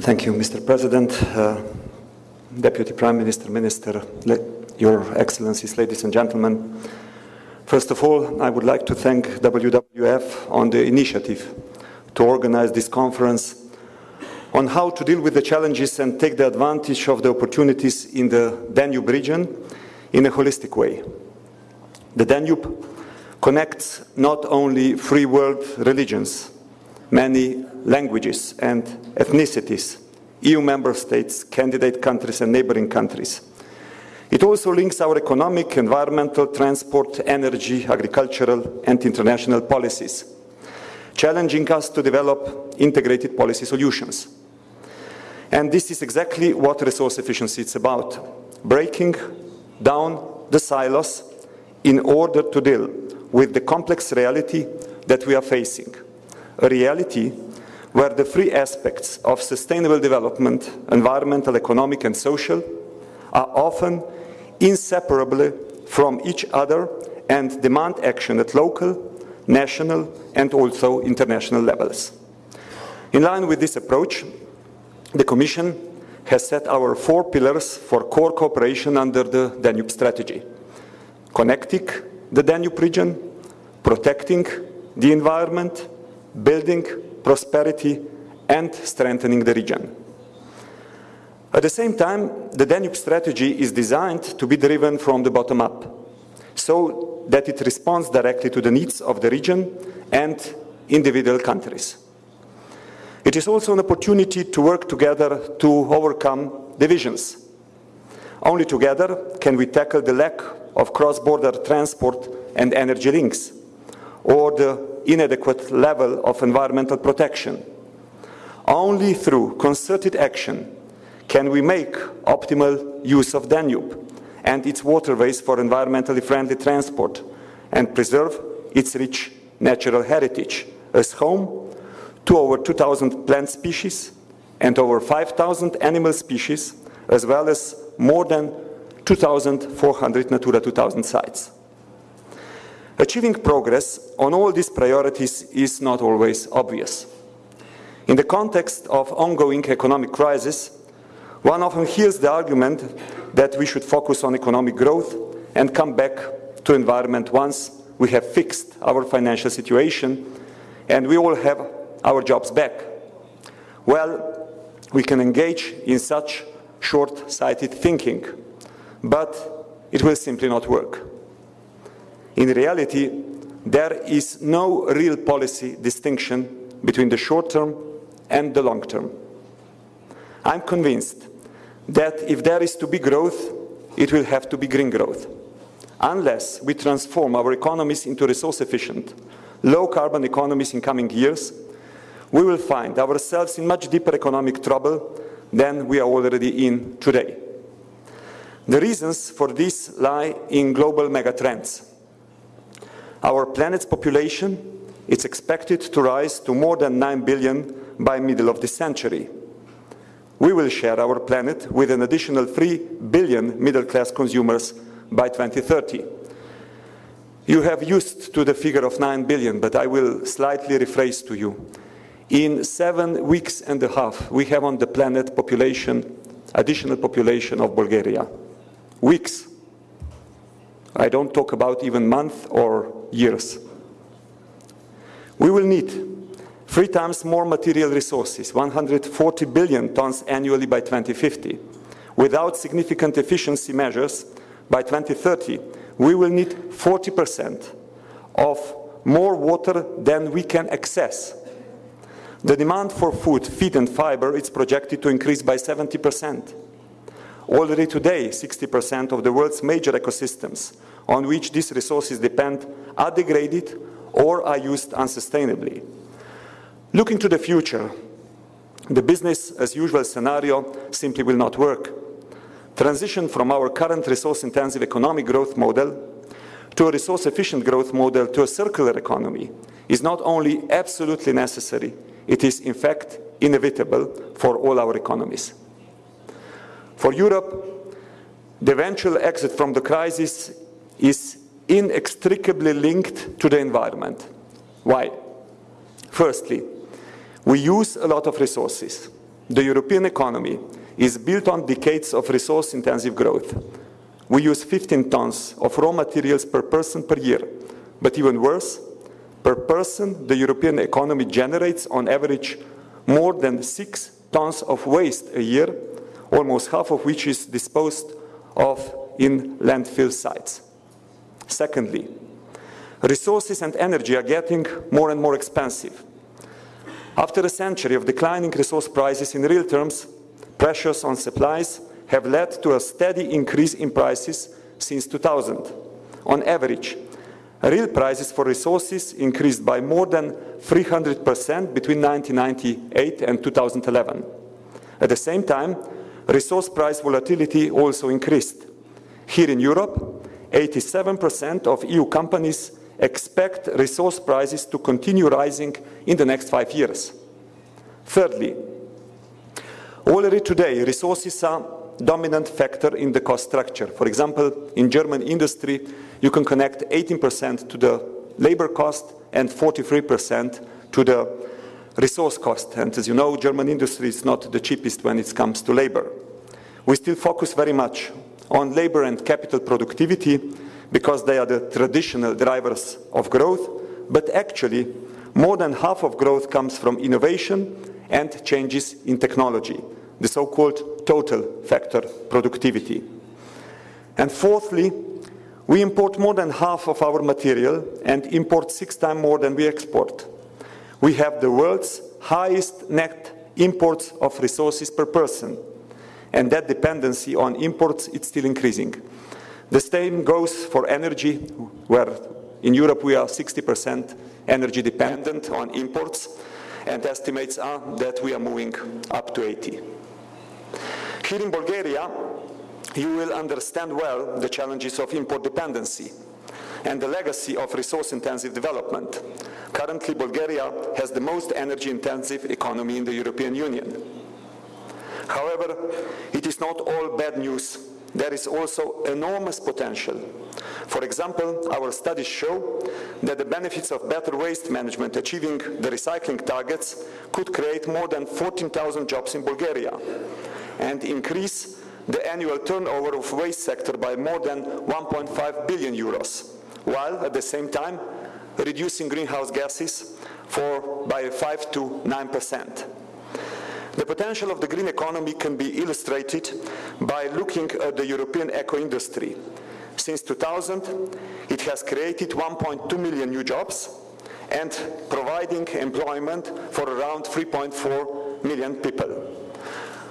Thank you, Mr. President, Deputy Prime Minister, Minister, Your Excellencies, ladies and gentlemen. First of all, I would like to thank WWF on the initiative to organize this conference on how to deal with the challenges and take the advantage of the opportunities in the Danube region in a holistic way. The Danube connects not only free world religions, many languages and ethnicities, EU member states, candidate countries and neighboring countries. It also links our economic, environmental, transport, energy, agricultural and international policies, challenging us to develop integrated policy solutions. And this is exactly what resource efficiency is about, breaking down the silos in order to deal with the complex reality that we are facing, a reality where the three aspects of sustainable development, environmental, economic and social, are often inseparable from each other and demand action at local, national and also international levels. In line with this approach, the Commission has set our 4 pillars for core cooperation under the Danube strategy: connecting the Danube region, protecting the environment, building prosperity and strengthening the region. At the same time, the Danube strategy is designed to be driven from the bottom up, so that it responds directly to the needs of the region and individual countries. It is also an opportunity to work together to overcome divisions. Only together can we tackle the lack of cross-border transport and energy links, or the inadequate level of environmental protection. Only through concerted action can we make optimal use of Danube and its waterways for environmentally friendly transport and preserve its rich natural heritage as home to over 2,000 plant species and over 5,000 animal species, as well as more than 2,400 Natura 2000 sites. Achieving progress on all these priorities is not always obvious. In the context of ongoing economic crisis, one often hears the argument that we should focus on economic growth and come back to environment once we have fixed our financial situation and we all have our jobs back. Well, we can engage in such short-sighted thinking, but it will simply not work. In reality, there is no real policy distinction between the short term and the long term. I'm convinced that if there is to be growth, it will have to be green growth. Unless we transform our economies into resource-efficient, low-carbon economies in coming years, we will find ourselves in much deeper economic trouble than we are already in today. The reasons for this lie in global megatrends. Our planet's population is expected to rise to more than 9 billion by middle of this century. We will share our planet with an additional 3 billion middle-class consumers by 2030. You have used to the figure of 9 billion, but I will slightly rephrase to you. In 7.5 weeks, we have on the planet additional population of Bulgaria. Weeks. I don't talk about even months or years. We will need 3 times more material resources, 140 billion tons annually by 2050. Without significant efficiency measures, by 2030, we will need 40% of more water than we can access. The demand for food, feed and fiber is projected to increase by 70%. Already today, 60% of the world's major ecosystems on which these resources depend are degraded or are used unsustainably. Looking to the future, the business-as-usual scenario simply will not work. Transition from our current resource-intensive economic growth model to a resource-efficient growth model to a circular economy is not only absolutely necessary, it is in fact inevitable for all our economies. For Europe, the eventual exit from the crisis is inextricably linked to the environment. Why? Firstly, we use a lot of resources. the European economy is built on decades of resource-intensive growth. We use 15 tons of raw materials per person per year. But even worse, per person, the European economy generates on average more than 6 tons of waste a year, almost half of which is disposed of in landfill sites. Secondly, resources and energy are getting more and more expensive. After a century of declining resource prices in real terms, pressures on supplies have led to a steady increase in prices since 2000. On average, real prices for resources increased by more than 300% between 1998 and 2011. At the same time, resource price volatility also increased. Here in Europe, 87% of EU companies expect resource prices to continue rising in the next 5 years. Thirdly, already today, resources are a dominant factor in the cost structure. For example, in German industry, you can connect 18% to the labor cost and 43% to the resource cost. And as you know, German industry is not the cheapest when it comes to labor. We still focus very much on labor and capital productivity because they are the traditional drivers of growth, but actually more than half of growth comes from innovation and changes in technology, the so-called total factor productivity. And fourthly, we import more than half of our material and import 6 times more than we export. We have the world's highest net imports of resources per person, and that dependency on imports is still increasing. The same goes for energy, where in Europe we are 60% energy dependent on imports, and estimates are that we are moving up to 80. Here in Bulgaria, you will understand well the challenges of import dependency and the legacy of resource-intensive development. Currently, Bulgaria has the most energy-intensive economy in the European Union. However, it is not all bad news. There is also enormous potential. For example, our studies show that the benefits of better waste management achieving the recycling targets could create more than 14,000 jobs in Bulgaria and increase the annual turnover of waste sector by more than 1.5 billion euros, while at the same time reducing greenhouse gases by 5 to 9%. The potential of the green economy can be illustrated by looking at the European eco-industry. Since 2000, it has created 1.2 million new jobs and providing employment for around 3.4 million people.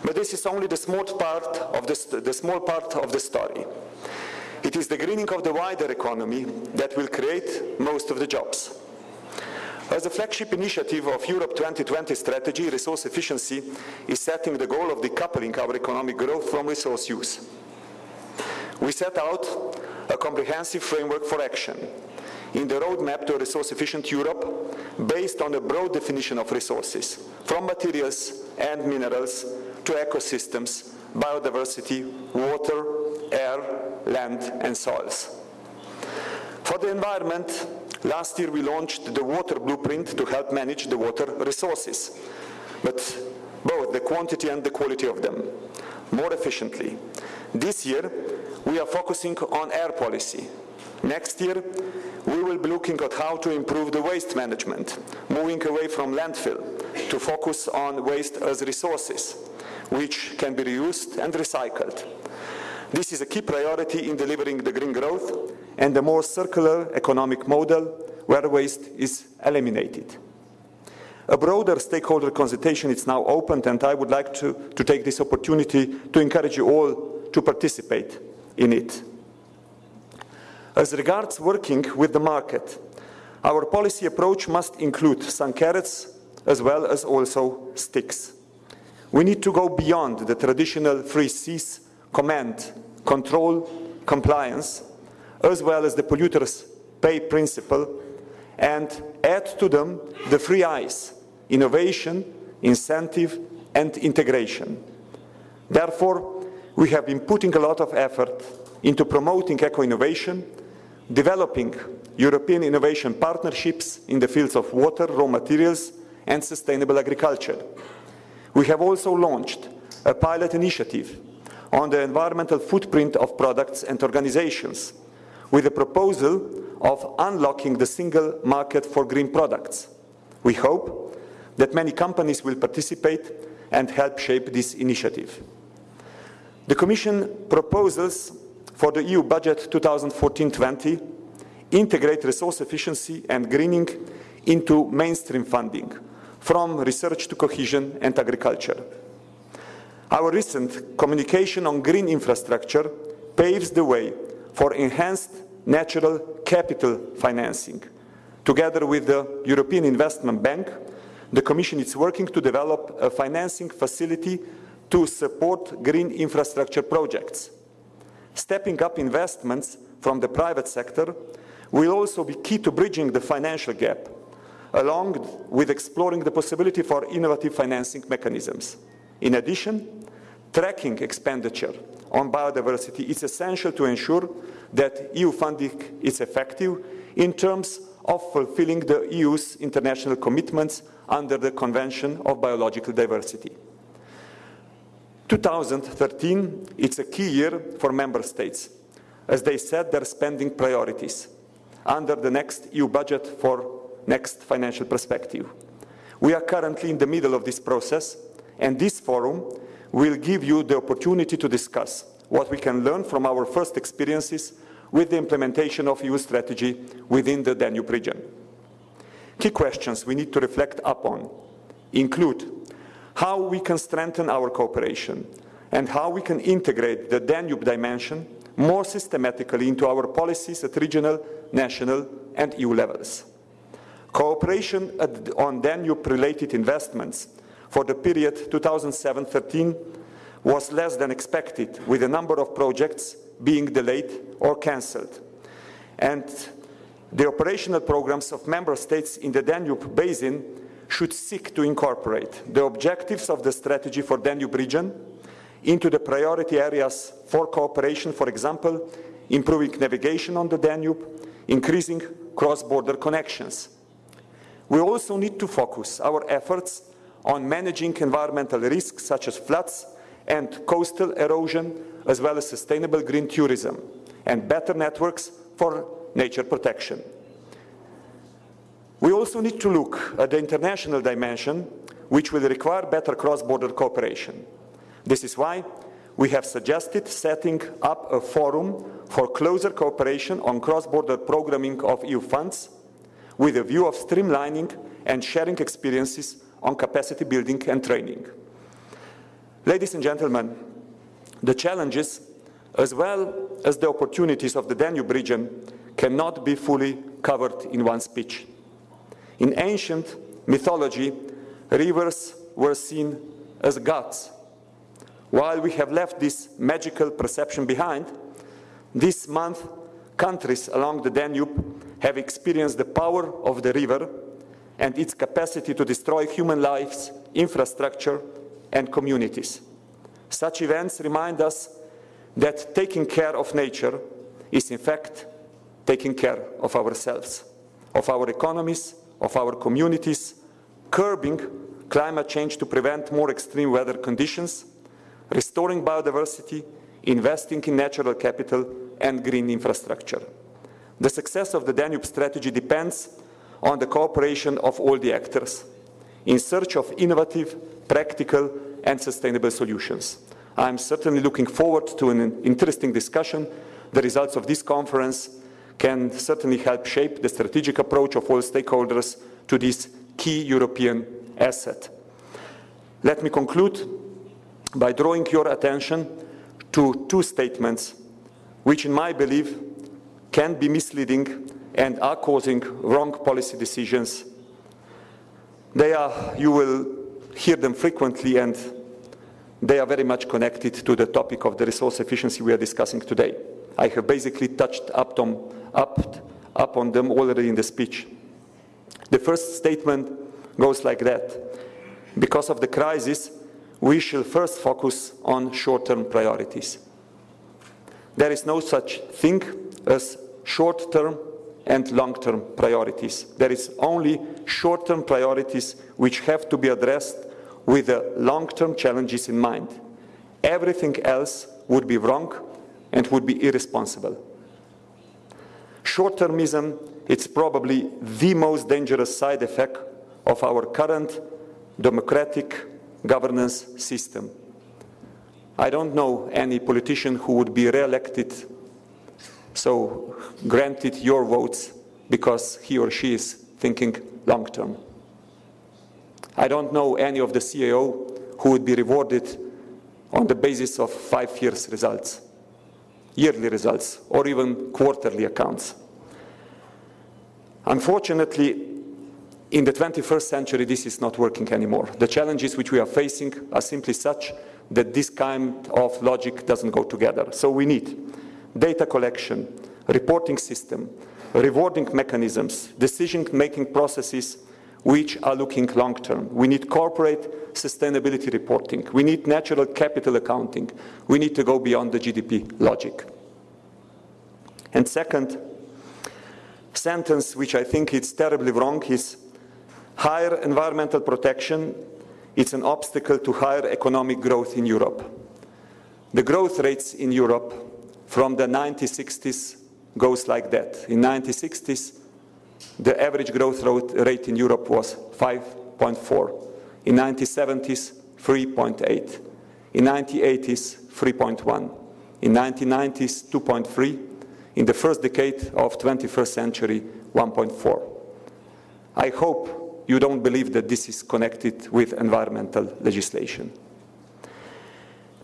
But this is only the small part of the story. It is the greening of the wider economy that will create most of the jobs. As a flagship initiative of Europe 2020 strategy, resource efficiency is setting the goal of decoupling our economic growth from resource use. We set out a comprehensive framework for action in the roadmap to a resource-efficient Europe based on a broad definition of resources, from materials and minerals to ecosystems, biodiversity, water, air, land, and soils. For the environment, last year we launched the water blueprint to help manage the water resources, but both the quantity and the quality of them more efficiently. This year we are focusing on air policy. Next year we will be looking at how to improve the waste management, moving away from landfill to focus on waste as resources, which can be reused and recycled. This is a key priority in delivering the green growth and a more circular economic model where waste is eliminated. A broader stakeholder consultation is now opened, and I would like to take this opportunity to encourage you all to participate in it. As regards working with the market, our policy approach must include some carrots as well as also sticks. We need to go beyond the traditional 3 C's: command, control, compliance, as well as the polluters pay principle, and add to them the 3 I's: innovation, incentive, and integration. Therefore, we have been putting a lot of effort into promoting eco-innovation, developing European innovation partnerships in the fields of water, raw materials, and sustainable agriculture. We have also launched a pilot initiative on the environmental footprint of products and organizations, with a proposal of unlocking the single market for green products. We hope that many companies will participate and help shape this initiative. The Commission proposals for the EU budget 2014-20 integrate resource efficiency and greening into mainstream funding, from research to cohesion and agriculture. Our recent communication on green infrastructure paves the way for enhanced natural capital financing. Together with the European Investment Bank, the Commission is working to develop a financing facility to support green infrastructure projects. Stepping up investments from the private sector will also be key to bridging the financial gap, along with exploring the possibility for innovative financing mechanisms. In addition, tracking expenditure on biodiversity is essential to ensure that EU funding is effective in terms of fulfilling the EU's international commitments under the Convention of Biological Diversity. 2013 is a key year for Member States, as they set their spending priorities under the next EU budget for next financial perspective. We are currently in the middle of this process, and this forum will give you the opportunity to discuss what we can learn from our first experiences with the implementation of EU strategy within the Danube region. Key questions we need to reflect upon include how we can strengthen our cooperation and how we can integrate the Danube dimension more systematically into our policies at regional, national, and EU levels. Cooperation on Danube-related investments for the period 2007-13 was less than expected, with a number of projects being delayed or cancelled. And the operational programs of Member States in the Danube Basin should seek to incorporate the objectives of the strategy for Danube region into the priority areas for cooperation, for example, improving navigation on the Danube, increasing cross-border connections. We also need to focus our efforts on managing environmental risks such as floods and coastal erosion, as well as sustainable green tourism and better networks for nature protection. We also need to look at the international dimension, which will require better cross-border cooperation. This is why we have suggested setting up a forum for closer cooperation on cross-border programming of EU funds, with a view of streamlining and sharing experiences on capacity building and training. Ladies and gentlemen, the challenges as well as the opportunities of the Danube region cannot be fully covered in one speech. In ancient mythology, rivers were seen as gods. While we have left this magical perception behind, this month countries along the Danube have experienced the power of the river and its capacity to destroy human lives, infrastructure, and communities. Such events remind us that taking care of nature is in fact taking care of ourselves, of our economies, of our communities, curbing climate change to prevent more extreme weather conditions, restoring biodiversity, investing in natural capital and green infrastructure. The success of the Danube strategy depends on the cooperation of all the actors in search of innovative, practical and sustainable solutions. I'm certainly looking forward to an interesting discussion. The results of this conference can certainly help shape the strategic approach of all stakeholders to this key European asset. Let me conclude by drawing your attention to two statements which, in my belief, can be misleading and are causing wrong policy decisions. You will hear them frequently, and they are very much connected to the topic of the resource efficiency we are discussing today. I have basically touched up on them already in the speech. The first statement goes like that: because of the crisis, we shall first focus on short-term priorities. There is no such thing as short-term and long-term priorities. There is only short-term priorities which have to be addressed with the long-term challenges in mind. Everything else would be wrong and would be irresponsible. Short-termism is probably the most dangerous side effect of our current democratic governance system. I don't know any politician who would be re-elected, so granted your votes because he or she is thinking long-term. I don't know any of the CAO who would be rewarded on the basis of 5 years results, yearly results, or even quarterly accounts. Unfortunately, in the 21st century, this is not working anymore. The challenges which we are facing are simply such that this kind of logic doesn't go together. So we need data collection, reporting system, rewarding mechanisms, decision-making processes which are looking long-term. We need corporate sustainability reporting. We need natural capital accounting. We need to go beyond the GDP logic. And second sentence, which I think is terribly wrong, is higher environmental protection, it's an obstacle to higher economic growth in Europe. The growth rates in Europe from the 1960s goes like that. In the 1960s, the average growth rate in Europe was 5.4. In the 1970s, 3.8. In the 1980s, 3.1. In the 1990s, 2.3. In the first decade of the 21st century, 1.4. I hope you don't believe that this is connected with environmental legislation.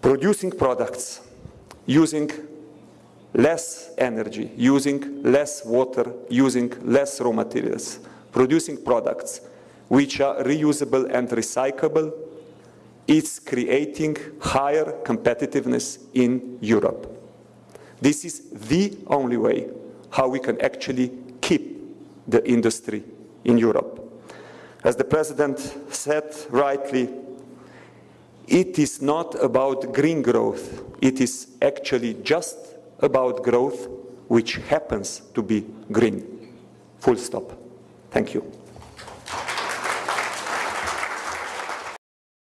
Producing products using less energy, using less water, using less raw materials, producing products which are reusable and recyclable, is creating higher competitiveness in Europe. This is the only way how we can actually keep the industry in Europe. As the President said rightly, it is not about green growth. It is actually just about growth which happens to be green. Full stop. Thank you.